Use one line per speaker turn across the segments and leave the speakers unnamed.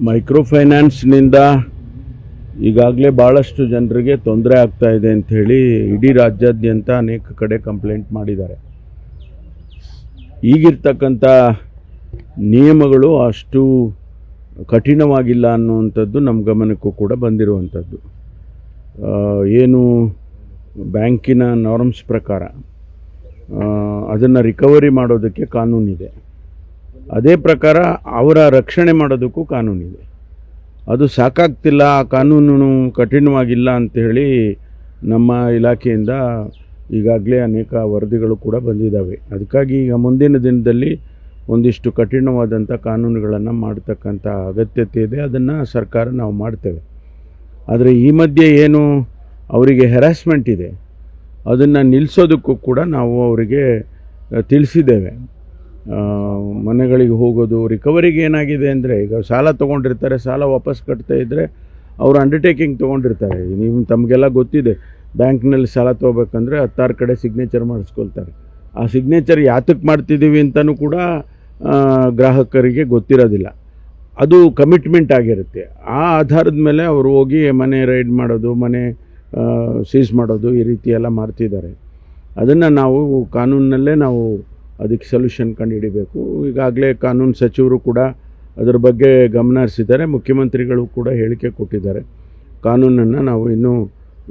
Micro ಫೈನಾನ್ಸ್ನಿಂದ ಈಗಾಗಲೇ ಭಾಳಷ್ಟು ಜನರಿಗೆ ತೊಂದರೆ ಆಗ್ತಾ ಇದೆ ಅಂಥೇಳಿ ಇಡೀ ರಾಜ್ಯಾದ್ಯಂತ ಅನೇಕ ಕಡೆ ಕಂಪ್ಲೇಂಟ್ ಮಾಡಿದ್ದಾರೆ. ಈಗಿರ್ತಕ್ಕಂಥ ನಿಯಮಗಳು ಅಷ್ಟು ಕಠಿಣವಾಗಿಲ್ಲ ಅನ್ನುವಂಥದ್ದು ನಮ್ಮ ಗಮನಕ್ಕೂ ಕೂಡ ಬಂದಿರುವಂಥದ್ದು. ಏನು ಬ್ಯಾಂಕಿನ ನಾರ್ಮ್ಸ್ ಪ್ರಕಾರ ಅದನ್ನು ರಿಕವರಿ ಮಾಡೋದಕ್ಕೆ ಕಾನೂನಿದೆ, ಅದೇ ಪ್ರಕಾರ ಅವರ ರಕ್ಷಣೆ ಮಾಡೋದಕ್ಕೂ ಕಾನೂನಿದೆ. ಅದು ಸಾಕಾಗ್ತಿಲ್ಲ, ಆ ಕಾನೂನು ಕಠಿಣವಾಗಿಲ್ಲ ಅಂಥೇಳಿ ನಮ್ಮ ಇಲಾಖೆಯಿಂದ ಈಗಾಗಲೇ ಅನೇಕ ವರದಿಗಳು ಕೂಡ ಬಂದಿದ್ದಾವೆ. ಅದಕ್ಕಾಗಿ ಈಗ ಮುಂದಿನ ದಿನದಲ್ಲಿ ಒಂದಿಷ್ಟು ಕಠಿಣವಾದಂಥ ಕಾನೂನುಗಳನ್ನು ಮಾಡ್ತಕ್ಕಂಥ ಅಗತ್ಯತೆ ಇದೆ. ಅದನ್ನು ಸರ್ಕಾರ ನಾವು ಮಾಡ್ತೇವೆ. ಆದರೆ ಈ ಮಧ್ಯೆ ಏನು ಅವರಿಗೆ ಹೆರಾಸ್ಮೆಂಟ್ ಇದೆ ಅದನ್ನು ನಿಲ್ಲಿಸೋದಕ್ಕೂ ಕೂಡ ನಾವು ಅವರಿಗೆ ತಿಳಿಸಿದ್ದೇವೆ. ಮನೆಗಳಿಗೆ ಹೋಗೋದು, ರಿಕವರಿಗೆ ಏನಾಗಿದೆ ಅಂದರೆ, ಈಗ ಸಾಲ ತೊಗೊಂಡಿರ್ತಾರೆ, ಸಾಲ ವಾಪಸ್ ಕಟ್ತಾ ಇದ್ದರೆ ಅವರು ಅಂಡರ್ಟೇಕಿಂಗ್ ತೊಗೊಂಡಿರ್ತಾರೆ. ನೀವು ತಮಗೆಲ್ಲ ಗೊತ್ತಿದೆ, ಬ್ಯಾಂಕ್ನಲ್ಲಿ ಸಾಲ ತೊಗೋಬೇಕಂದ್ರೆ 16 ಕಡೆ ಸಿಗ್ನೇಚರ್ ಮಾಡಿಸ್ಕೊಳ್ತಾರೆ. ಆ ಸಿಗ್ನೇಚರ್ ಯಾತಕ್ಕೆ ಮಾಡ್ತಿದ್ದೀವಿ ಅಂತಲೂ ಕೂಡ ಗ್ರಾಹಕರಿಗೆ ಗೊತ್ತಿರೋದಿಲ್ಲ. ಅದು ಕಮಿಟ್ಮೆಂಟ್ ಆಗಿರುತ್ತೆ. ಆ ಆಧಾರದ ಮೇಲೆ ಅವರು ಹೋಗಿ ಮನೆ ರೈಡ್ ಮಾಡೋದು, ಮನೆ ಸೀಸ್ ಮಾಡೋದು, ಈ ರೀತಿ ಎಲ್ಲ ಮಾಡ್ತಿದ್ದಾರೆ. ಅದನ್ನು ನಾವು ಕಾನೂನಿನಲ್ಲೇ ನಾವು ಅದಕ್ಕೆ ಸೊಲ್ಯೂಷನ್ ಕಂಡುಹಿಡಿಬೇಕು. ಈಗಾಗಲೇ ಕಾನೂನು ಸಚಿವರು ಕೂಡ ಅದರ ಬಗ್ಗೆ ಗಮನ ಹರಿಸಿದ್ದಾರೆ. ಮುಖ್ಯಮಂತ್ರಿಗಳು ಕೂಡ ಹೇಳಿಕೆ ಕೊಟ್ಟಿದ್ದಾರೆ. ಕಾನೂನನ್ನು ನಾವು ಇನ್ನೂ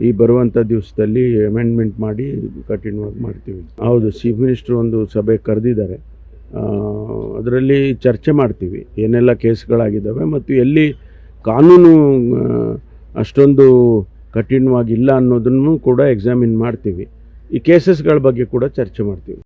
ಈ ಬರುವಂಥ ದಿವಸದಲ್ಲಿ ಅಮೆಂಡ್ಮೆಂಟ್ ಮಾಡಿ ಕಠಿಣವಾಗಿ ಮಾಡ್ತೀವಿ. ಹೌದು, ಚೀಫ್ ಮಿನಿಸ್ಟ್ರು ಒಂದು ಸಭೆ ಕರೆದಿದ್ದಾರೆ. ಅದರಲ್ಲಿ ಚರ್ಚೆ ಮಾಡ್ತೀವಿ ಏನೆಲ್ಲ ಕೇಸ್ಗಳಾಗಿದ್ದಾವೆ ಮತ್ತು ಎಲ್ಲಿ ಕಾನೂನು ಅಷ್ಟೊಂದು ಕಠಿಣವಾಗಿಲ್ಲ ಅನ್ನೋದನ್ನು ಕೂಡ ಎಕ್ಸಾಮಿನ್ ಮಾಡ್ತೀವಿ. ಈ ಕೇಸಸ್ಗಳ ಬಗ್ಗೆ ಕೂಡ ಚರ್ಚೆ ಮಾಡ್ತೀವಿ.